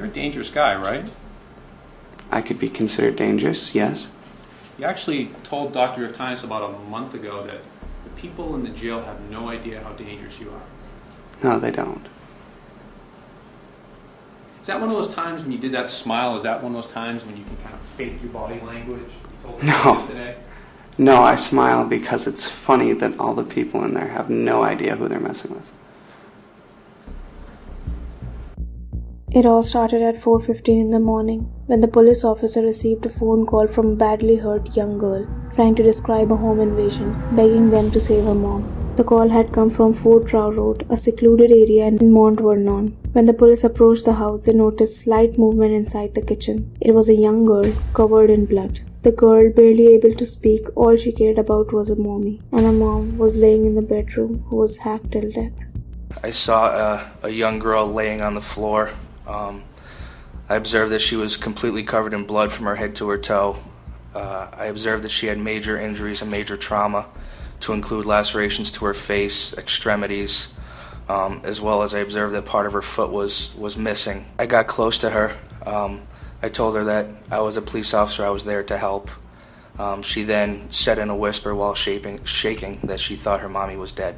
a dangerous guy, right? I could be considered dangerous, yes. You actually told Dr. Urtanis about a month ago that the people in the jail have no idea how dangerous you are. No, they don't. Is that one of those times when you did that smile? Is that one of those times when you can kind of fake your body language? You told me yesterday? No, I smile because it's funny that all the people in there have no idea who they're messing with. It all started at 4:15 in the morning when the police officer received a phone call from a badly hurt young girl trying to describe a home invasion, begging them to save her mom. The call had come from Fort Trow Road, a secluded area in Mount Vernon. When the police approached the house, they noticed slight movement inside the kitchen. It was a young girl covered in blood. The girl, barely able to speak, all she cared about was her mommy, and her mom was laying in the bedroom who was hacked till death. I saw a young girl laying on the floor. I observed that she was completely covered in blood from her head to her toe. I observed that she had major injuries and major trauma, to include lacerations to her face, extremities, as well as I observed that part of her foot was missing. I got close to her. I told her that I was a police officer, I was there to help. She then said in a whisper while shaking that she thought her mommy was dead.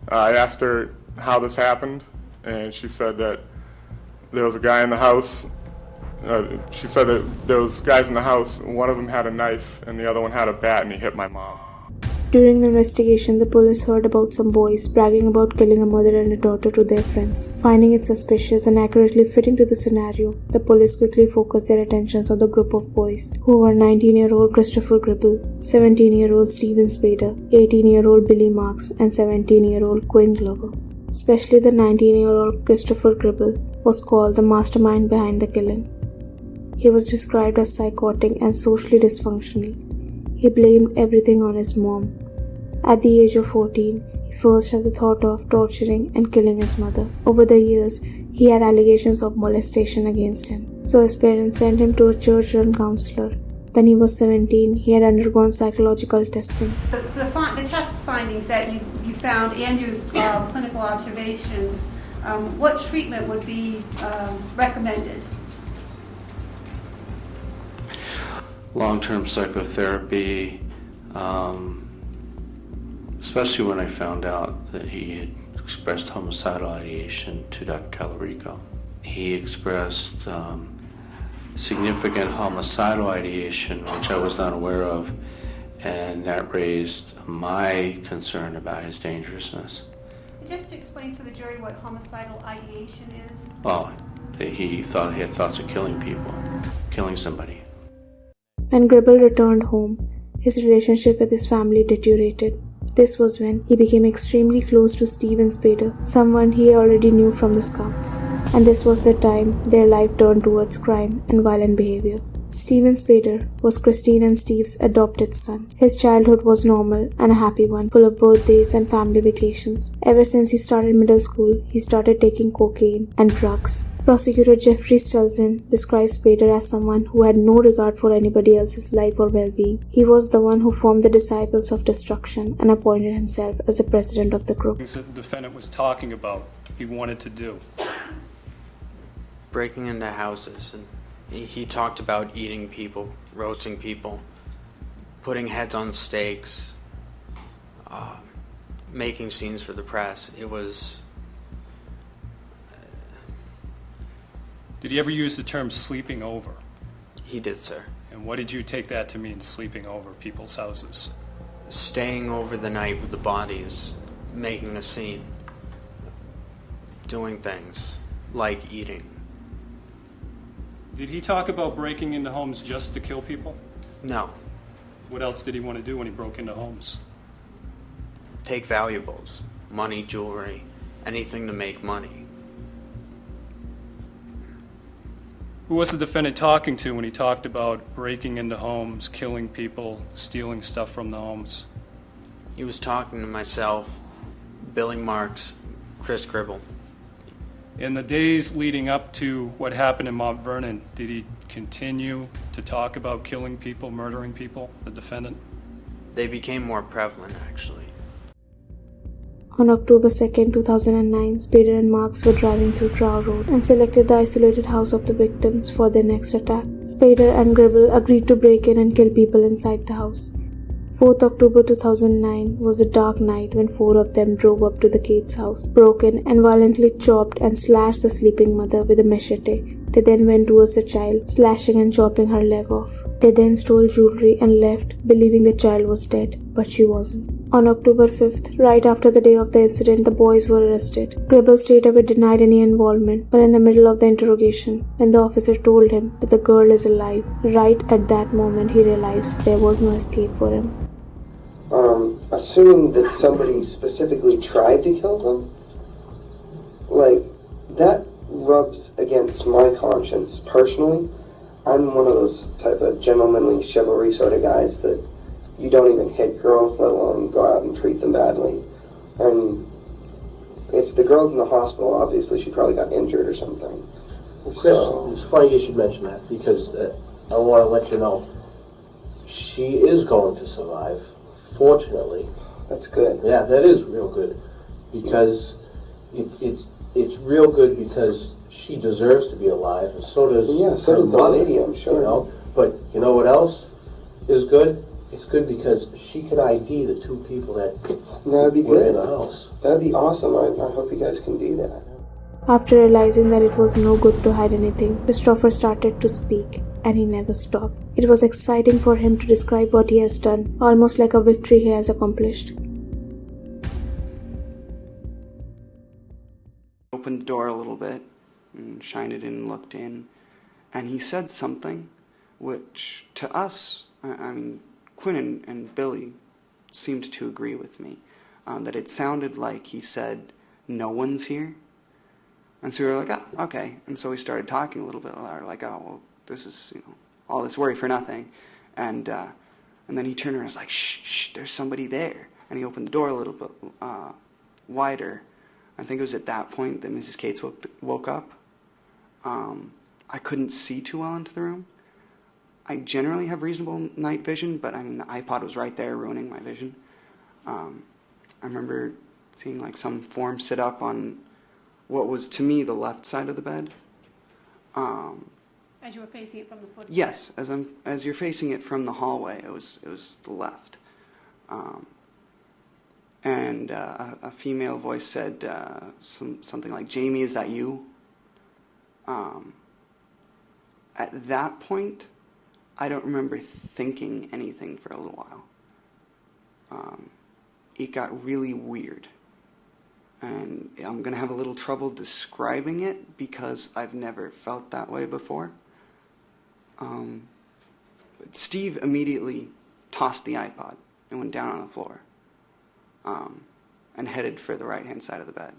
I asked her how this happened, and she said that there was a guy in the house. She said that there was guys in the house, one of them had a knife and the other one had a bat, and he hit my mom. During the investigation, the police heard about some boys bragging about killing a mother and a daughter to their friends. Finding it suspicious and accurately fitting to the scenario, the police quickly focused their attentions on the group of boys, who were 19-year-old Christopher Gribble, 17-year-old Steven Spader, 18-year-old Billy Marks, and 17-year-old Quinn Glover. Especially the 19-year-old Christopher Gribble was called the mastermind behind the killing. He was described as psychotic and socially dysfunctional. He blamed everything on his mom. At the age of 14, he first had the thought of torturing and killing his mother. Over the years, he had allegations of molestation against him, so his parents sent him to a church-run counselor. When he was 17, he had undergone psychological testing. The test findings that you found and your clinical observations, what treatment would be recommended? Long-term psychotherapy, especially when I found out that he had expressed homicidal ideation to Dr. Tallarico. He expressed significant homicidal ideation, which I was not aware of, and that raised my concern about his dangerousness. Just to explain for the jury what homicidal ideation is. Well, he had thoughts of killing people, killing somebody. When Gribble returned home, his relationship with his family deteriorated. This was when he became extremely close to Steven Spader, someone he already knew from the Scouts. And this was the time their life turned towards crime and violent behavior. Steven Spader was Christine and Steve's adopted son. His childhood was normal and a happy one, full of birthdays and family vacations. Ever since he started middle school, he started taking cocaine and drugs. Prosecutor Jeffrey Stelzen describes Spader as someone who had no regard for anybody else's life or well-being. He was the one who formed the Disciples of Destruction and appointed himself as the president of the group. The defendant was talking about he wanted to do. Breaking into houses, and he talked about eating people, roasting people, putting heads on stakes, making scenes for the press. It was... Did he ever use the term sleeping over? He did, sir. And what did you take that to mean, sleeping over people's houses? Staying over the night with the bodies, making a scene, doing things like eating. Did he talk about breaking into homes just to kill people? No. What else did he want to do when he broke into homes? Take valuables, money, jewelry, anything to make money. Who was the defendant talking to when he talked about breaking into homes, killing people, stealing stuff from the homes? He was talking to myself, Billy Marks, Chris Gribble. In the days leading up to what happened in Mount Vernon, did he continue to talk about killing people, murdering people, the defendant? They became more prevalent, actually. On October 2nd, 2009, Spader and Marks were driving through Trow Road and selected the isolated house of the victims for their next attack. Spader and Gribble agreed to break in and kill people inside the house. 4th October 2009 was a dark night when 4 of them drove up to the Cates' house, broke in and violently chopped and slashed the sleeping mother with a machete. They then went towards the child, slashing and chopping her leg off. They then stole jewelry and left, believing the child was dead, but she wasn't. On October 5th, right after the day of the incident, the boys were arrested. Gribble straight away denied any involvement, but in the middle of the interrogation, when the officer told him that the girl is alive, right at that moment he realized there was no escape for him. Assuming that somebody specifically tried to kill them, like, that rubs against my conscience personally. I'm one of those type of gentlemanly chivalry sort of guys that you don't even hit girls, let alone go out and treat them badly. And if the girl's in the hospital, obviously she probably got injured or something. Chris, it's funny you should mention that, because I want to let you know, she is going to survive, fortunately. That's good. Yeah, that is real good, because it's real good because she deserves to be alive, and so does so does the lady, I'm sure. You know, but you know what else is good? It's good because she can ID the 2 people that That'd be were good. in the house. That'd be awesome. I hope you guys can do that. After realizing that it was no good to hide anything, Christopher started to speak, and he never stopped. It was exciting for him to describe what he has done, almost like a victory he has accomplished. Opened the door a little bit and shined it in and looked in, and he said something which, to us, I mean, Quinn and Billy seemed to agree with me, that it sounded like he said, "No one's here." And so we were like, oh, okay. And so we started talking a little bit louder, like, oh, well, this is, all this worry for nothing. And then he turned around and was like, shh, there's somebody there. And he opened the door a little bit wider. I think it was at that point that Mrs. Cates woke up. I couldn't see too well into the room. I generally have reasonable night vision, but I mean, the iPod was right there ruining my vision. I remember seeing like some form sit up on what was to me the left side of the bed. As you were facing it from the foot? Yes, as you're facing it from the hallway, it was the left. And a female voice said something like, "Jamie, is that you?" At that point, I don't remember thinking anything for a little while. It got really weird. And I'm going to have a little trouble describing it because I've never felt that way before. But Steve immediately tossed the iPod and went down on the floor and headed for the right-hand side of the bed.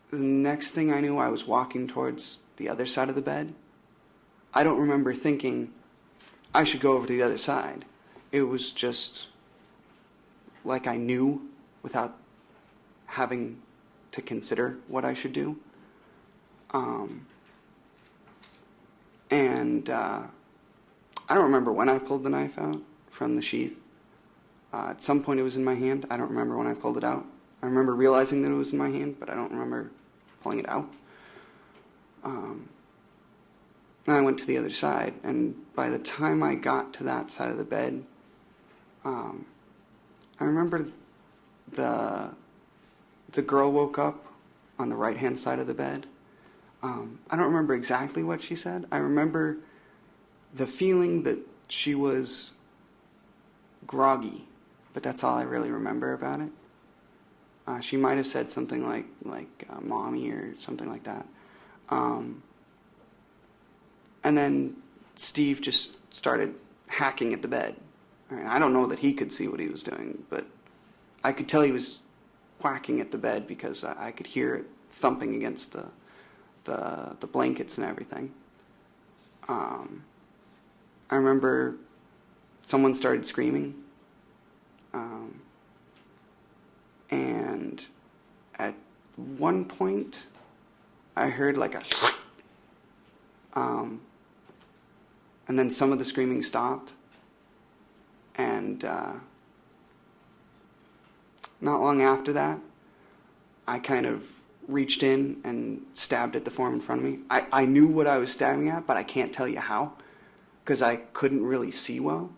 The next thing I knew, I was walking towards the other side of the bed. I don't remember thinking I should go over to the other side. It was just like I knew without having to consider what I should do. I don't remember when I pulled the knife out from the sheath. At some point it was in my hand. I don't remember when I pulled it out. I remember realizing that it was in my hand, but I don't remember pulling it out. And I went to the other side, and by the time I got to that side of the bed, I remember the girl woke up on the right-hand side of the bed. I don't remember exactly what she said. I remember the feeling that she was groggy, but that's all I really remember about it. She might have said something like mommy or something like that. And then Steve just started hacking at the bed. I don't know that he could see what he was doing, but I could tell he was whacking at the bed because I could hear it thumping against the blankets and everything. I remember someone started screaming, and at one point I heard like a and then some of the screaming stopped, and not long after that, I kind of reached in and stabbed at the form in front of me. I knew what I was stabbing at, but I can't tell you how, because I couldn't really see well.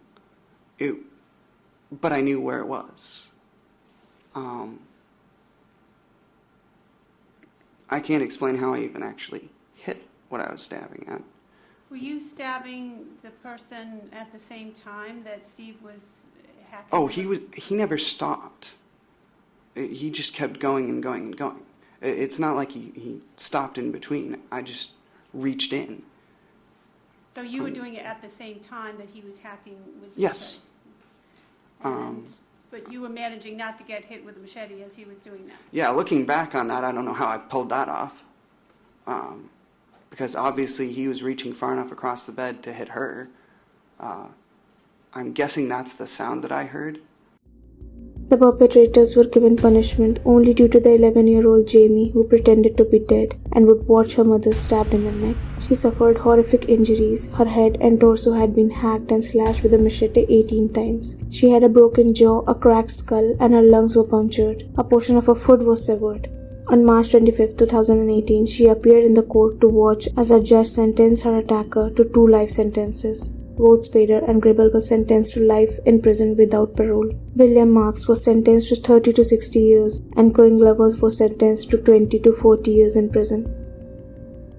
But I knew where it was. I can't explain how I even actually hit what I was stabbing at. Were you stabbing the person at the same time that Steve was hacking? Oh, he never stopped. He just kept going and going and going. It's not like he stopped in between. I just reached in. So you were doing it at the same time that he was hacking with the Yes. machete? But you were managing not to get hit with a machete as he was doing that? Yeah, looking back on that, I don't know how I pulled that off. Because obviously he was reaching far enough across the bed to hit her. I'm guessing that's the sound that I heard. The perpetrators were given punishment only due to the 11-year-old Jamie, who pretended to be dead and would watch her mother stabbed in the neck. She suffered horrific injuries. Her head and torso had been hacked and slashed with a machete 18 times. She had a broken jaw, a cracked skull, and her lungs were punctured. A portion of her foot was severed. On March 25, 2018, she appeared in the court to watch as a judge sentenced her attacker to 2 life sentences. Both Spader and Gribble were sentenced to life in prison without parole. William Marks was sentenced to 30 to 60 years, and Cohen Glover was sentenced to 20 to 40 years in prison.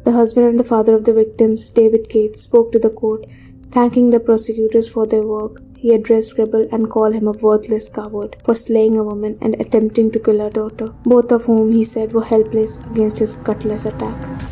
The husband and the father of the victims, David Cates, spoke to the court, thanking the prosecutors for their work. He addressed Gribble and called him a worthless coward for slaying a woman and attempting to kill her daughter, both of whom he said were helpless against his gutless attack.